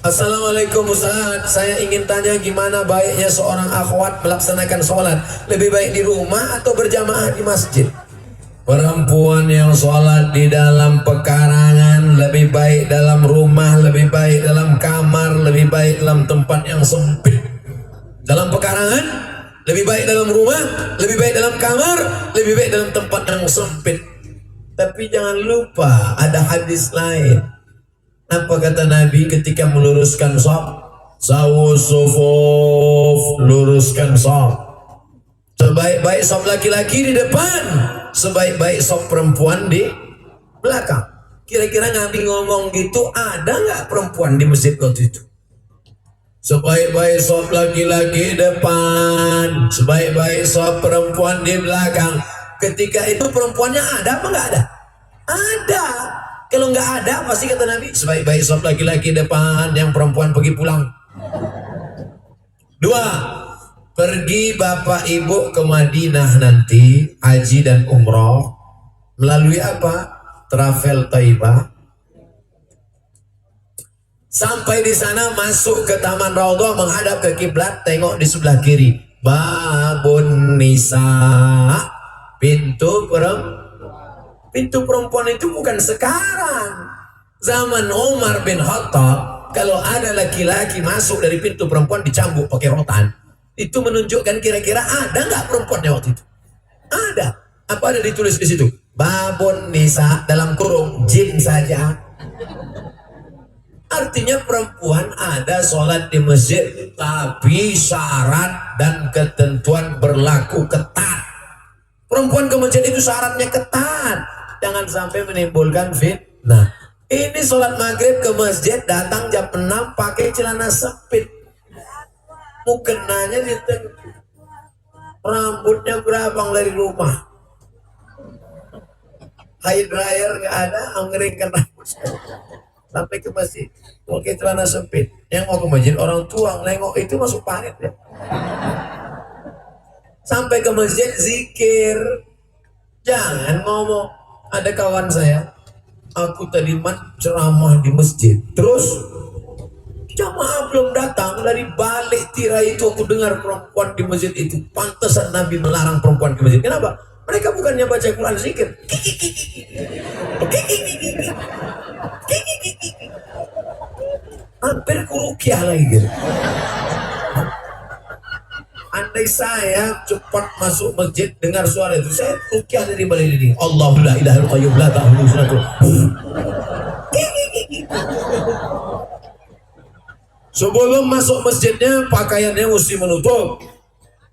Assalamualaikum Ustaz, saya ingin tanya gimana baiknya seorang akhwat melaksanakan sholat, lebih baik di rumah atau berjamaah di masjid? Perempuan yang sholat di dalam pekarangan lebih baik dalam rumah, lebih baik dalam kamar, lebih baik dalam tempat yang sempit. Dalam pekarangan lebih baik dalam rumah, lebih baik dalam kamar, lebih baik dalam tempat yang sempit. Tapi jangan lupa ada hadis lain. Apa kata Nabi ketika meluruskan shaf? Sawu sufuf, luruskan shaf. Sebaik-baik shaf laki-laki di depan, sebaik-baik shaf perempuan di belakang. Kira-kira Nabi ngomong gitu, ada nggak perempuan di masjid waktu itu? Sebaik-baik shaf laki-laki depan, sebaik-baik shaf perempuan di belakang. Ketika itu perempuannya ada apa nggak ada? Ada. Kalau nggak ada, pasti kata Nabi, sebaik-baik shaf laki-laki depan, yang perempuan pergi pulang. 2. Pergi bapak ibu ke Madinah nanti, haji dan umroh, melalui apa? Travel Thaibah. Sampai di sana masuk ke Taman Raudhah, menghadap ke kiblat, tengok di sebelah kiri. Babun Nisa, pintu perempuan. Pintu perempuan itu bukan sekarang. Zaman Umar bin Khattab, kalau ada laki-laki masuk dari pintu perempuan dicambuk pakai rotan. Itu menunjukkan kira-kira ada nggak perempuannya waktu itu? Ada. Apa ada ditulis di situ? Babun Nisa, dalam kurung jin saja. Artinya perempuan ada sholat di masjid, tapi syarat dan ketentuan berlaku ketat. Perempuan ke masjid itu syaratnya ketat. Jangan sampai menimbulkan fitnah. Ini sholat maghrib ke masjid, datang jam 6 pakai celana sempit. Mukenanya ditentu. Rambutnya berabang dari rumah. Hair dryer nggak ada, mengeringkan rambut. Sampai ke masjid, pakai celana sempit. Yang mau ke masjid orang tua nengok itu masuk parit ya. Sampai ke masjid zikir. Jangan ngomong. Ada kawan saya, aku tadi ceramah di masjid, terus jamaah belum datang, dari balik tirai itu aku dengar perempuan di masjid itu. Pantesan Nabi melarang perempuan ke masjid. Kenapa? Mereka bukannya baca Quran zikir. Hampir kurukiah lagi gitu. Andai saya cepat masuk masjid dengar suara itu, saya rukyah dari balik dinding. Allahu la ilaha illa qayyum la ta'khudhuhu sinatun. Sebelum masuk masjidnya pakaiannya mesti menutup.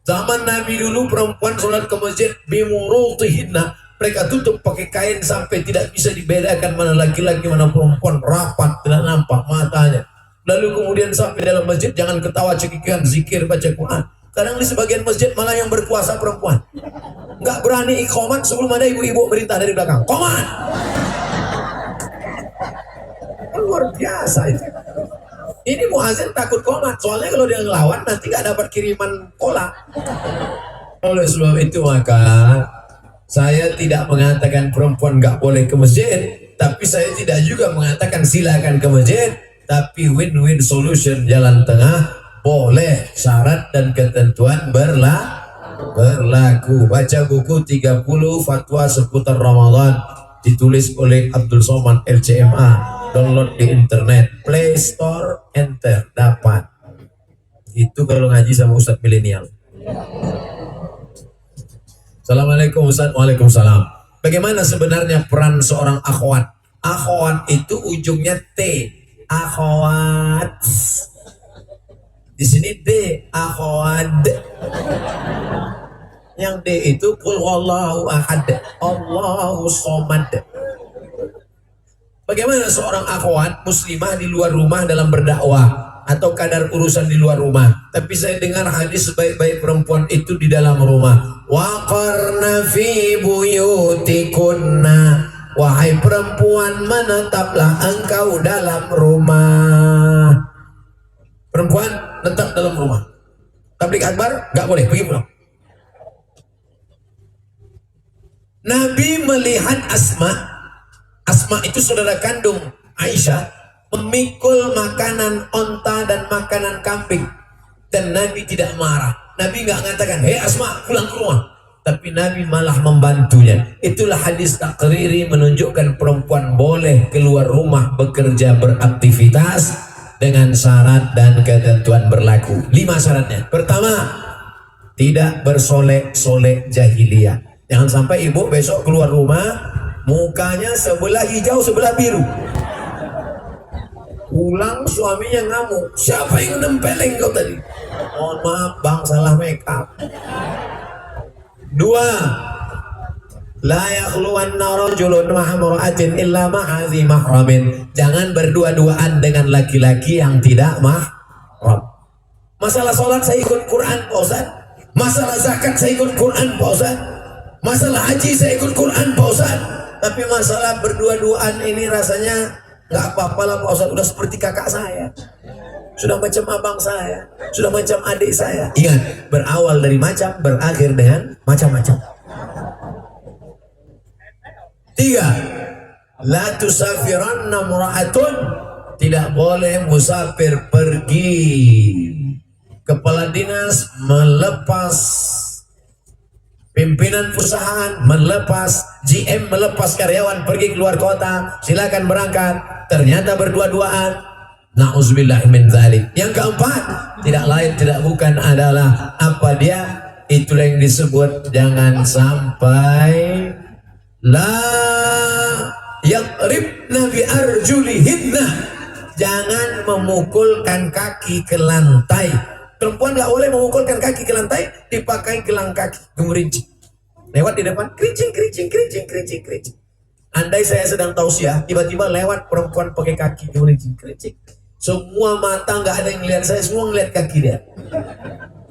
Zaman Nabi dulu perempuan sholat ke masjid bimurutihinna, mereka tutup pakai kain sampai tidak bisa dibedakan mana laki-laki mana perempuan, rapat tidak nampak matanya. Lalu kemudian sampai dalam masjid jangan ketawa cekikikan, zikir baca Quran. Kadang di sebagian masjid malah yang berkuasa perempuan. Nggak berani iqamat sebelum ada ibu-ibu berintah dari belakang. Qomat! Luar biasa itu. Ini muazin takut qomat. Soalnya kalau dia ngelawan nanti nggak dapat kiriman kola. Oleh sebab itu maka saya tidak mengatakan perempuan nggak boleh ke masjid. Tapi saya tidak juga mengatakan silakan ke masjid. Tapi win-win solution, jalan tengah. Boleh, syarat dan ketentuan berlaku. Baca buku 30 fatwa seputar Ramadan, ditulis oleh Abdul Somad LCMA. Download di internet, Play Store, enter, dapat. Itu kalau ngaji sama Ustadz milenial. Assalamualaikum Ustadz. Waalaikumsalam. Bagaimana sebenarnya peran seorang akhwat? Akhwat itu ujungnya T. Akhwat. Di sini D, akhwat. Yang D itu qul huwallahu ahad, Allahu somad. Bagaimana seorang akhwat muslimah di luar rumah dalam berdakwah atau kadar urusan di luar rumah? Tapi saya dengar hadis sebaik-baik perempuan itu di dalam rumah. Wa qarna fi buyutikunna, wahai perempuan menetaplah engkau dalam rumah. Perempuan tetap dalam rumah. Tabligh akbar nggak boleh, pergi pulang. Nabi melihat Asma. Asma itu saudara kandung Aisyah. memikul makanan onta dan makanan kambing, dan Nabi tidak marah. Nabi nggak mengatakan, hei Asma pulang ke rumah, tapi Nabi malah membantunya. Itulah hadis takriri menunjukkan perempuan boleh keluar rumah bekerja beraktivitas dengan syarat dan ketentuan berlaku. 5 syaratnya. Pertama, tidak bersolek-solek jahiliyah. Jangan sampai ibu besok keluar rumah mukanya sebelah hijau sebelah biru. Pulang suaminya ngamuk, siapa yang nempelin kau tadi? Mohon maaf bang, salah make up. 2, la yakhluwanna rajulun ma'a imra'atin illa ma'a dzi mahramin. Jangan berdua-duaan dengan laki-laki yang tidak mahram. Masalah sholat saya ikut Quran Pak Ustaz, masalah zakat saya ikut Quran Pak Ustaz, masalah haji saya ikut Quran Pak Ustaz, tapi masalah berdua-duaan ini rasanya nggak apa-apa lah Pak Ustaz, udah seperti kakak saya, sudah macam abang saya, sudah macam adik saya. Ingat, berawal dari macam, berakhir dengan macam-macam. 3, la tusafiranna mura'atun. Tidak boleh musafir pergi. Kepala dinas melepas, pimpinan perusahaan melepas, GM melepas karyawan pergi keluar kota, silakan berangkat. Ternyata berdua-duaan, na'udzubillah min dzalik. Yang keempat, tidak lain tidak bukan adalah apa dia? Itulah yang disebut jangan sampai la yadribna bi arjulihinna. Jangan memukulkan kaki ke lantai. Perempuan nggak boleh memukulkan kaki ke lantai, dipakai gelang kaki gemerincing. Lewat di depan, kerincing, kerincing, kerincing, kerincing, kerincing. Andai saya sedang tausiah, tiba-tiba lewat perempuan pakai kaki gemerincing, kerincing. Semua mata nggak ada yang lihat saya, semua ngeliat kaki dia.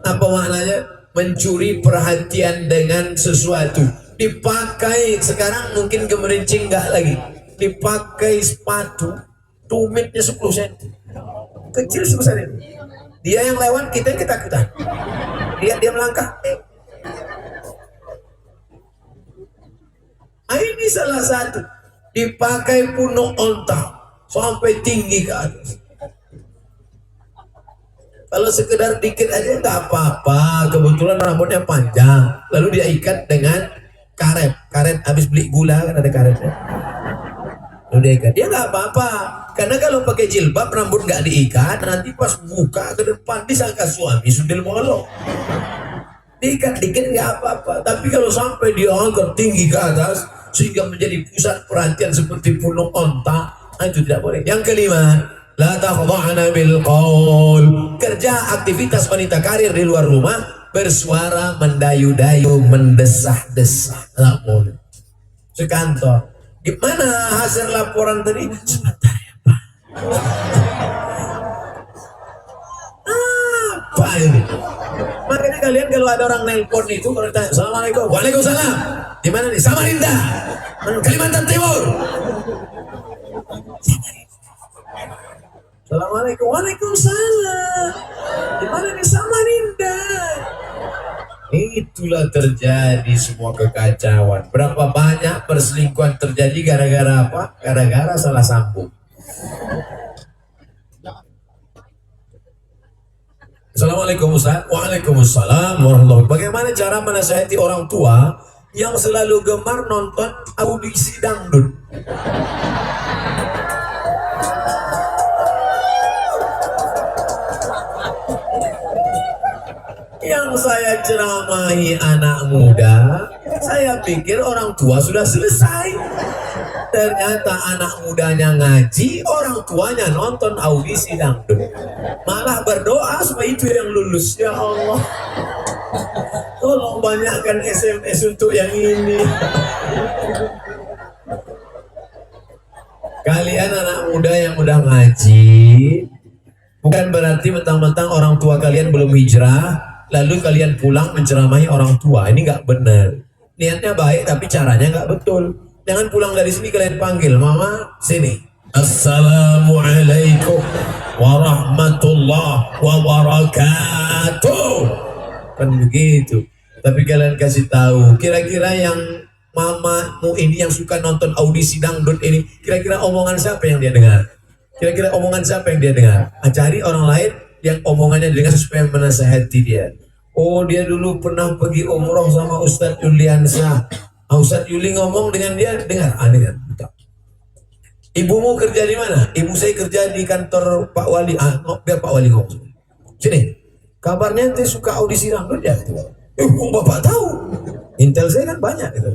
Apa maknanya? Mencuri perhatian dengan sesuatu. Dipakai sekarang mungkin gemerincing nggak lagi. Dipakai sepatu, tumitnya 10 cm. Kecil sebesar ini. Dia yang lewat, kita yang ketakutan. Dia melangkah. Ini salah satu. Dipakai punuk onta sampai tinggi ke atas. Kalau sekedar dikit aja nggak apa-apa. Kebetulan rambutnya panjang. Lalu dia ikat dengan karet. Karet habis beli gula kan ada karetnya. Lalu dia ikat. Dia nggak apa-apa. Karena kalau pakai jilbab rambut nggak diikat, nanti pas buka ke depan disangka suami sundel bolong. Diikat dikit nggak apa-apa. Tapi kalau sampai dia angkat tinggi ke atas sehingga menjadi pusat perhatian seperti punuk onta, itu tidak boleh. Yang kelima, la takhda'na bil qaul. Kerja aktivitas wanita karir di luar rumah bersuara mendayu-dayu, mendesah-desah. Tidak boleh. Sekantor, gimana hasil laporan tadi? Sebentar ya Pak. Apa ini? Makanya kalian kalau ada orang nelpon itu, kalau ditanya, Assalamualaikum, Waalaikumsalam. Di mana nih? Samarinda, Kalimantan Timur. Assalamualaikum, Waalaikumsalam. Di mana nih? Samarinda. Itulah terjadi semua kekacauan. Berapa banyak perselingkuhan terjadi gara-gara apa? Gara-gara salah sambung. Assalamualaikum Ustaz. Waalaikumsalam warahmatullahi wabarakatuh. Bagaimana cara menasihati orang tua yang selalu gemar nonton audisi dangdut? Yang saya ceramahi anak muda, saya pikir orang tua sudah selesai. Ternyata anak mudanya ngaji, orang tuanya nonton audisi dangdut. Malah berdoa supaya itu yang lulus. Ya Allah, tolong banyakkan SMS untuk yang ini. Kalian anak muda yang udah ngaji, bukan berarti mentang-mentang orang tua kalian belum hijrah, lalu kalian pulang menceramahi orang tua. Ini nggak benar. Niatnya baik tapi caranya nggak betul. Jangan pulang dari sini kalian panggil, Mama, sini. Assalamualaikum warahmatullahi wabarakatuh. Kan begitu. Tapi kalian kasih tahu, kira-kira yang mamamu ini yang suka nonton audisi dangdut ini, kira-kira omongan siapa yang dia dengar? Kira-kira omongan siapa yang dia dengar? Cari orang lain yang omongannya dengar supaya menasehati dia. Oh, dia dulu pernah pergi umroh sama Ustadz Yuliansa. Ustadz Yuli ngomong dengan dia, dengar. Dengar. Ibumu kerja di mana? Ibu saya kerja di kantor Pak Wali. Biar Pak Wali ngomong. Sini. Kabarnya nanti suka audisi dangdut ya. Bapak tahu. Intel saya kan banyak gitu.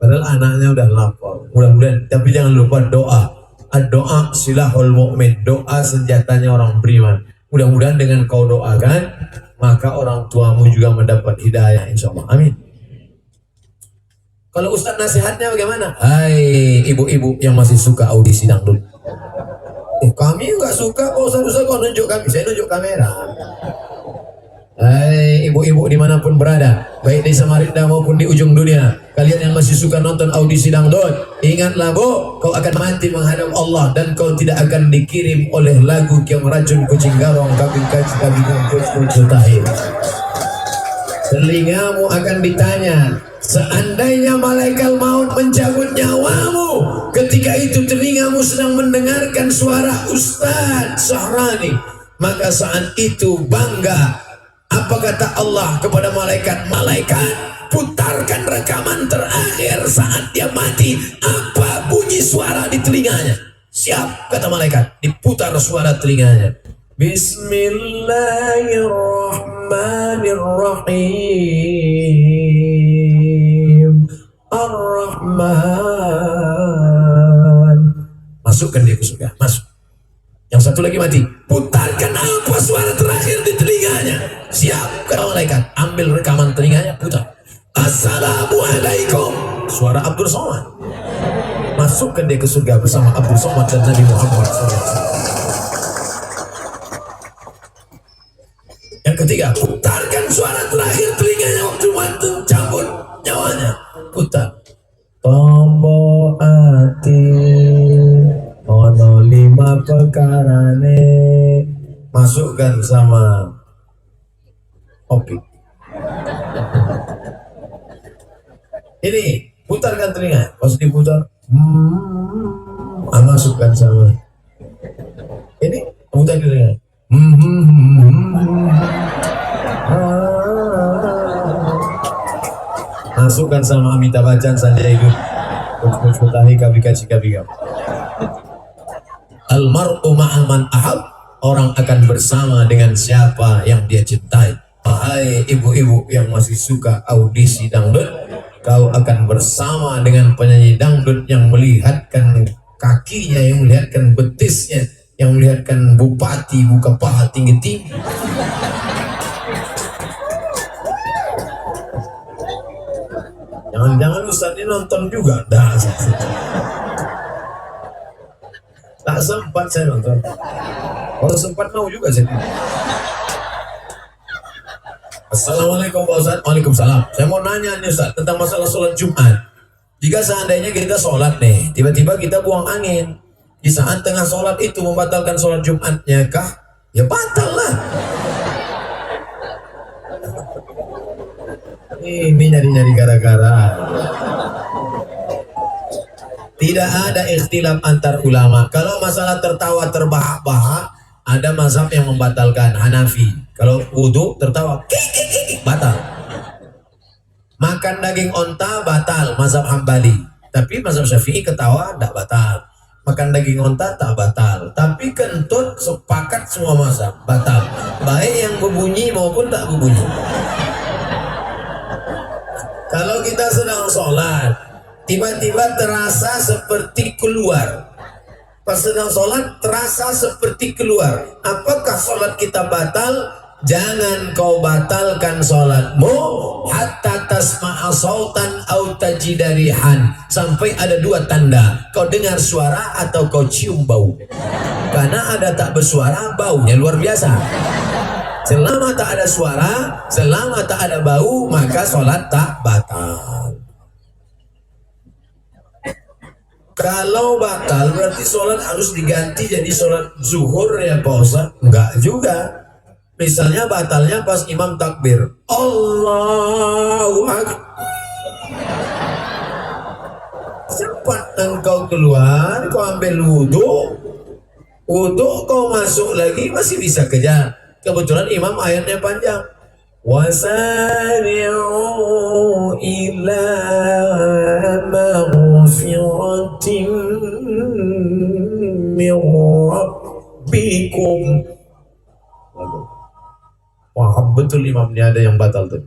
Padahal anaknya udah lapor. Mudah-mudahan. Tapi jangan lupa doa. Doa silahul mu'min. Doa senjatanya orang beriman. Mudah-mudahan dengan kau doakan, maka orang tuamu juga mendapat hidayah, insya Allah. Amin. Kalau Ustadz nasihatnya bagaimana? Hai ibu-ibu yang masih suka audisi dangdut. Kami nggak suka kok Ustadz kau nunjuk kami. Saya nunjuk kamera. Hai ibu-ibu dimanapun berada, baik di Samarinda maupun di ujung dunia, kalian yang masih suka nonton audisi dangdut, ingatlah bu, kau akan mati menghadap Allah dan kau tidak akan dikirim oleh lagu yang racun kucing garong kambing kaji kambing kucing tahir. Telingamu akan ditanya, seandainya malaikat maut mencabut nyawamu, ketika itu telingamu sedang mendengarkan suara Ustadz Sahrani, maka saat itu bangga. Apa kata Allah kepada malaikat? Malaikat, putarkan rekaman terakhir saat dia mati. Apa bunyi suara di telinganya? Siap, kata malaikat. Diputar suara telinganya. Bismillahirrahmanirrahim. Ar-Rahman. Masukkan dia ke surga. Masuk. Yang satu lagi mati. Putarkan apa suara terakhir di telinganya? Siap, kata malaikat. Ambil rekaman telinganya, putar. Assalamualaikum. Suara Abdul Somad. Masukkan dia ke surga bersama Abdul Somad dan Nabi Muhammad SAW. Yang ketiga, putarkan suara terakhir telinganya waktu mantu cabut nyawanya. Putar. Tombo ati ono 5 pekarane. Masukkan sama Opi. Ini putarkan telinga. Pas diputar, masukkan sama. Ini putar telinga. Masukkan sama Amitabh Bachchan, Sanjay Dutt, Putahi Kabika Cikabika. Almar'u ma'aman ahab. Orang akan bersama dengan siapa yang dia cintai. Hai ibu-ibu yang masih suka audisi dangdut, kau akan bersama dengan penyanyi dangdut yang melihatkan kakinya, yang melihatkan betisnya, yang melihatkan bupati buka paha tinggi-tinggi. Jangan-jangan Ustadz ini nonton juga. Tak sempat saya nonton. Kalau sempat mau juga saya. Assalamualaikum Pak Ustadz. Waalaikumsalam. Saya mau nanya nih Ustadz tentang masalah sholat Jumat. Jika seandainya kita sholat nih, tiba-tiba kita buang angin, di saat tengah sholat itu membatalkan sholat Jumatnya kah? Ya batal lah. Ini nyari-nyari gara-gara. Tidak ada ikhtilaf antar ulama. Kalau masalah tertawa terbahak-bahak, ada mazhab yang membatalkan, Hanafi. Kalau wudhu tertawa, batal. Makan daging onta batal, mazhab Hambali. Tapi mazhab Syafi'i ketawa tidak batal. Makan daging onta tak batal. Tapi kentut sepakat semua mazhab batal. Baik yang berbunyi maupun tak berbunyi. Kalau kita sedang sholat, tiba-tiba terasa seperti keluar. Pas sedang sholat terasa seperti keluar. Apakah sholat kita batal? Jangan kau batalkan sholatmu hatta tasma'a sautan au tajida rihan. Sampai ada 2 tanda. Kau dengar suara atau kau cium bau. Karena ada tak bersuara, baunya luar biasa. Selama tak ada suara, selama tak ada bau, maka sholat tak batal. Kalau batal berarti sholat harus diganti jadi sholat zuhur ya Pak Ustaz? Enggak juga. Misalnya batalnya pas imam takbir, Allahu Akbar. Cepat engkau keluar, kau ambil wudhu, Untuk kau masuk lagi masih bisa kejar. Kebetulan imam ayatnya panjang. Wasari'u ila maghfiratin min rabbikum. Wah, betul imamnya ada yang batal tuh.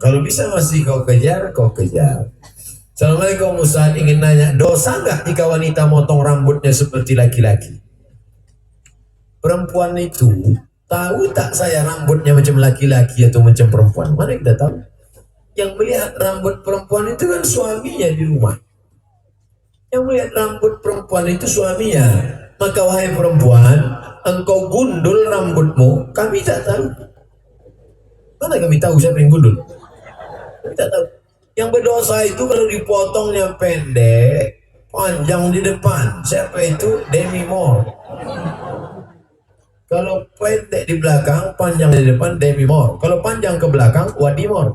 Kalau bisa masih kau kejar, kau kejar. Assalamualaikum Ustaz, ingin nanya, dosa nggak jika wanita motong rambutnya seperti laki-laki? Perempuan itu tahu tak saya rambutnya macam laki-laki atau macam perempuan? Mana kita tahu? Yang melihat rambut perempuan itu kan suaminya di rumah. Yang melihat rambut perempuan itu suaminya. Maka wahai perempuan, engkau gundul rambutmu, kami tak tahu. Mana kami tahu siapa yang gundul? Kami tak tahu. Yang berdosa itu kalau dipotongnya pendek, panjang di depan. Siapa itu? Demi Moore. Kalau pendek di belakang, panjang di depan, Demi Moore. Kalau panjang ke belakang, Wadi Moore.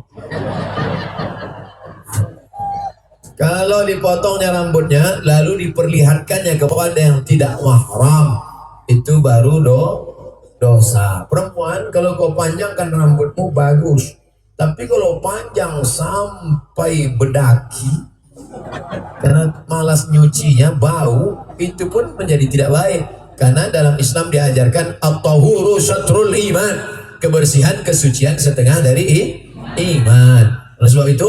Kalau dipotongnya rambutnya, lalu diperlihatkannya kepada yang tidak mahram, itu baru dosa. Perempuan, kalau kau panjangkan rambutmu bagus. Tapi kalau panjang sampai bedaki, karena malas nyucinya, bau, itu pun menjadi tidak baik. Karena dalam Islam diajarkan at-tahuru syatrul iman, kebersihan, kesucian setengah dari iman. Oleh sebab itu,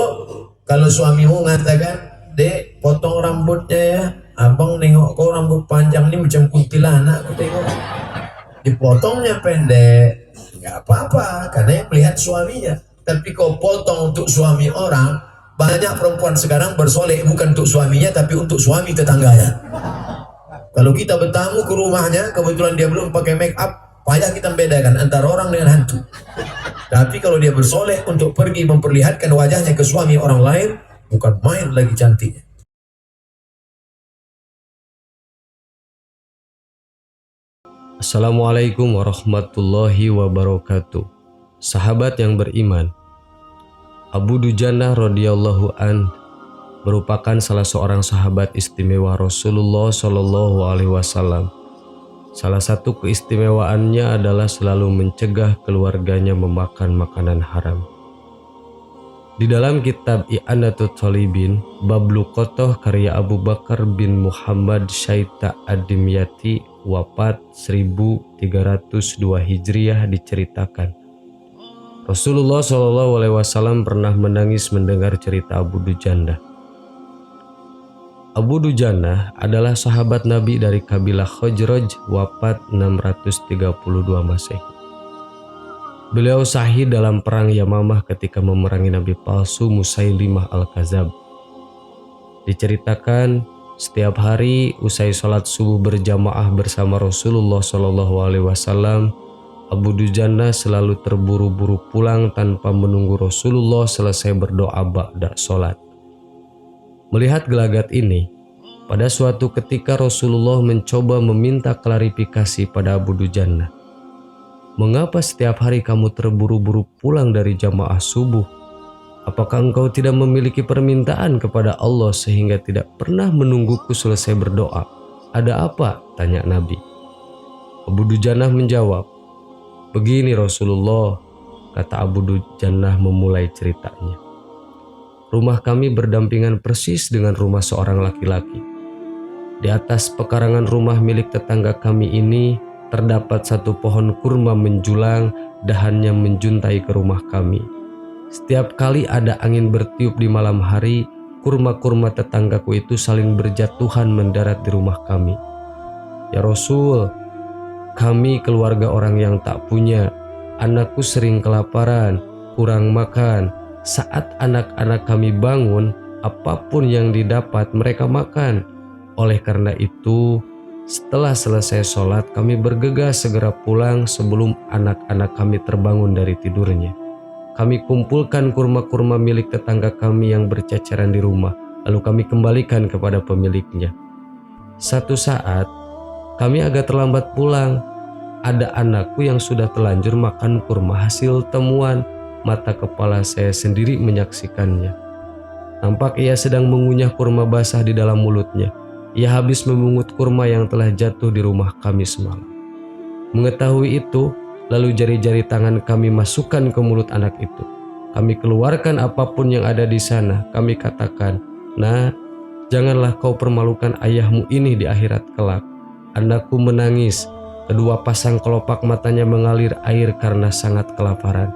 kalau suamimu mengatakan, dek potong rambutnya ya, abang nengok kau rambut panjang ini macam kuntilanak, tengok. Dipotongnya pendek, nggak apa-apa, karena yang melihat suaminya. Tapi kau potong untuk suami orang, banyak perempuan sekarang bersolek bukan untuk suaminya, tapi untuk suami tetangganya. Kalau kita bertamu ke rumahnya, kebetulan dia belum pakai make up, payah kita membedakan antara orang dengan hantu. Tapi kalau dia bersolek untuk pergi memperlihatkan wajahnya ke suami orang lain, bukan main lagi cantiknya. Assalamualaikum warahmatullahi wabarakatuh. Sahabat yang beriman, Abu Dujannah radhiyallahu an merupakan salah seorang sahabat istimewa Rasulullah Shallallahu alaihi wasallam. Salah satu keistimewaannya adalah selalu mencegah keluarganya memakan makanan haram. Di dalam kitab I'anatul Talibin, bab Luqathah karya Abu Bakar bin Muhammad Syaita Ad-Dimyati wafat 1302 Hijriah diceritakan, Rasulullah SAW pernah menangis mendengar cerita Abu Dujannah. Abu Dujannah adalah sahabat Nabi dari kabilah Khazraj, wafat 632 Masehi. Beliau syahid dalam perang Yamamah ketika memerangi Nabi palsu Musailimah Al-Kadzab. Diceritakan setiap hari usai sholat subuh berjamaah bersama Rasulullah SAW, Abu Dujannah selalu terburu-buru pulang tanpa menunggu Rasulullah selesai berdoa ba'da sholat. Melihat gelagat ini, pada suatu ketika Rasulullah mencoba meminta klarifikasi pada Abu Dujannah. Mengapa setiap hari kamu terburu-buru pulang dari jamaah subuh? Apakah engkau tidak memiliki permintaan kepada Allah sehingga tidak pernah menungguku selesai berdoa? Ada apa? Tanya Nabi. Abu Dujannah menjawab, begini Rasulullah, kata Abu Dujannah memulai ceritanya. Rumah kami berdampingan persis dengan rumah seorang laki-laki. Di atas pekarangan rumah milik tetangga kami ini terdapat satu pohon kurma menjulang, dahannya menjuntai ke rumah kami. Setiap kali ada angin bertiup di malam hari, kurma-kurma tetanggaku itu saling berjatuhan mendarat di rumah kami. Ya Rasul, kami keluarga orang yang tak punya. Anakku sering kelaparan, kurang makan. Saat anak-anak kami bangun, apapun yang didapat mereka makan. Oleh karena itu, setelah selesai sholat, kami bergegas segera pulang sebelum anak-anak kami terbangun dari tidurnya. Kami kumpulkan kurma-kurma milik tetangga kami yang berceceran di rumah, lalu kami kembalikan kepada pemiliknya. Satu saat, kami agak terlambat pulang. Ada anakku yang sudah telanjur makan kurma hasil temuan. Mata kepala saya sendiri menyaksikannya. Nampak ia sedang mengunyah kurma basah di dalam mulutnya. Ia habis memungut kurma yang telah jatuh di rumah kami semalam. Mengetahui itu, lalu jari-jari tangan kami masukkan ke mulut anak itu. Kami keluarkan apapun yang ada di sana. Kami katakan, "Nah, janganlah kau permalukan ayahmu ini di akhirat kelak." Anakku menangis. Kedua pasang kelopak matanya mengalir air karena sangat kelaparan.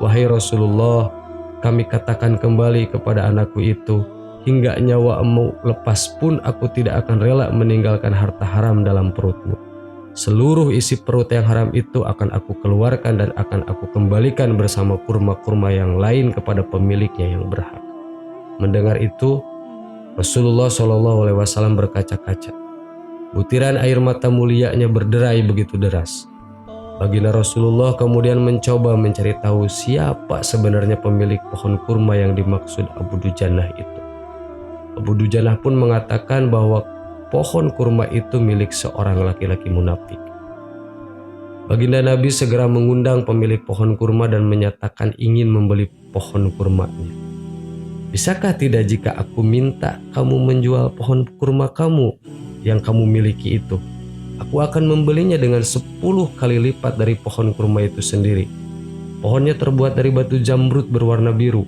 "Wahai Rasulullah," kami katakan kembali kepada anakku itu, "hingga nyawamu lepas pun aku tidak akan rela meninggalkan harta haram dalam perutmu. Seluruh isi perut yang haram itu akan aku keluarkan dan akan aku kembalikan bersama kurma-kurma yang lain kepada pemiliknya yang berhak." Mendengar itu, Rasulullah SAW berkaca-kaca. Butiran air mata mulianya berderai begitu deras. Baginda Rasulullah kemudian mencoba mencari tahu siapa sebenarnya pemilik pohon kurma yang dimaksud Abu Dujannah itu. Abu Dujannah pun mengatakan bahwa pohon kurma itu milik seorang laki-laki munafik. Baginda Nabi segera mengundang pemilik pohon kurma dan menyatakan ingin membeli pohon kurmanya. "Bisakah tidak jika aku minta kamu menjual pohon kurma kamu yang kamu miliki itu? Aku akan membelinya dengan 10 kali lipat dari pohon kurma itu sendiri. Pohonnya terbuat dari batu jamrud berwarna biru,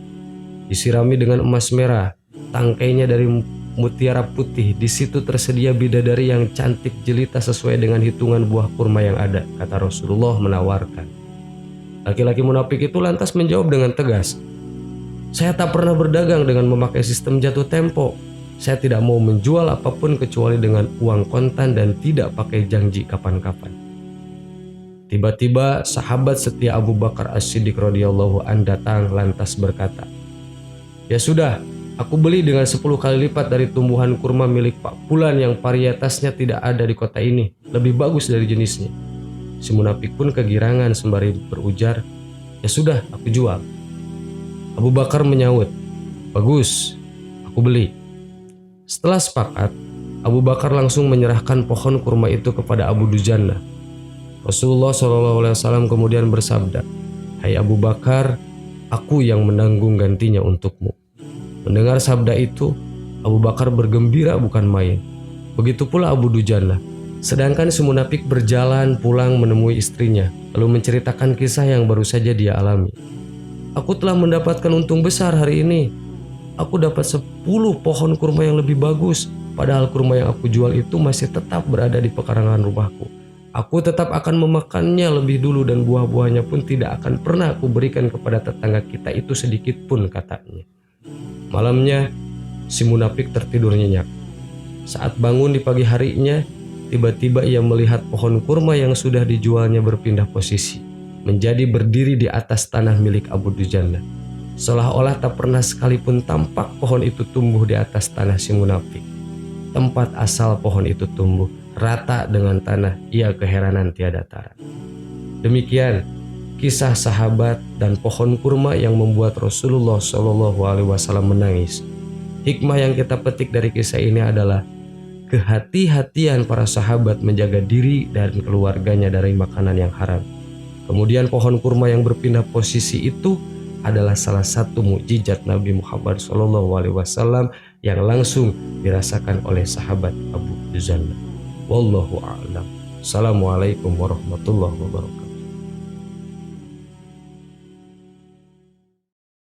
disirami dengan emas merah, tangkainya dari mutiara putih. Di situ tersedia bidadari yang cantik jelita sesuai dengan hitungan buah kurma yang ada," kata Rasulullah menawarkan. Laki-laki munafik itu lantas menjawab dengan tegas, "Saya tak pernah berdagang dengan memakai sistem jatuh tempo. Saya tidak mau menjual apapun kecuali dengan uang kontan dan tidak pakai janji kapan-kapan." Tiba-tiba sahabat setia Abu Bakar As-Siddiq radhiyallahu an datang lantas berkata, "Ya sudah, aku beli dengan 10 kali lipat dari tumbuhan kurma milik Pak Fulan yang varietasnya tidak ada di kota ini, lebih bagus dari jenisnya." Si munafik pun kegirangan sembari berujar, "Ya sudah, aku jual." Abu Bakar menyahut, "Bagus, aku beli." Setelah sepakat, Abu Bakar langsung menyerahkan pohon kurma itu kepada Abu Dujannah. Rasulullah SAW kemudian bersabda, "Hai Abu Bakar, aku yang menanggung gantinya untukmu." Mendengar sabda itu, Abu Bakar bergembira bukan main. Begitu pula Abu Dujannah. Sedangkan si munafik berjalan pulang menemui istrinya, lalu menceritakan kisah yang baru saja dia alami. "Aku telah mendapatkan untung besar hari ini. Aku dapat 10 pohon kurma yang lebih bagus, padahal kurma yang aku jual itu masih tetap berada di pekarangan rumahku. Aku tetap akan memakannya lebih dulu dan buah-buahnya pun tidak akan pernah aku berikan kepada tetangga kita itu sedikit pun," katanya. Malamnya, si munafik tertidur nyenyak. Saat bangun di pagi harinya, tiba-tiba ia melihat pohon kurma yang sudah dijualnya berpindah posisi, menjadi berdiri di atas tanah milik Abu Dujannah. Seolah-olah tak pernah sekalipun tampak pohon itu tumbuh di atas tanah si munafik. Tempat asal pohon itu tumbuh rata dengan tanah, ia keheranan tiada tara. Demikian kisah sahabat dan pohon kurma yang membuat Rasulullah SAW menangis. Hikmah yang kita petik dari kisah ini adalah kehati-hatian para sahabat menjaga diri dan keluarganya dari makanan yang haram. Kemudian pohon kurma yang berpindah posisi itu adalah salah satu mukjizat Nabi Muhammad SAW yang langsung dirasakan oleh sahabat Abu Dujannah. Wallahu a'lam. Assalamualaikum warahmatullahi wabarakatuh.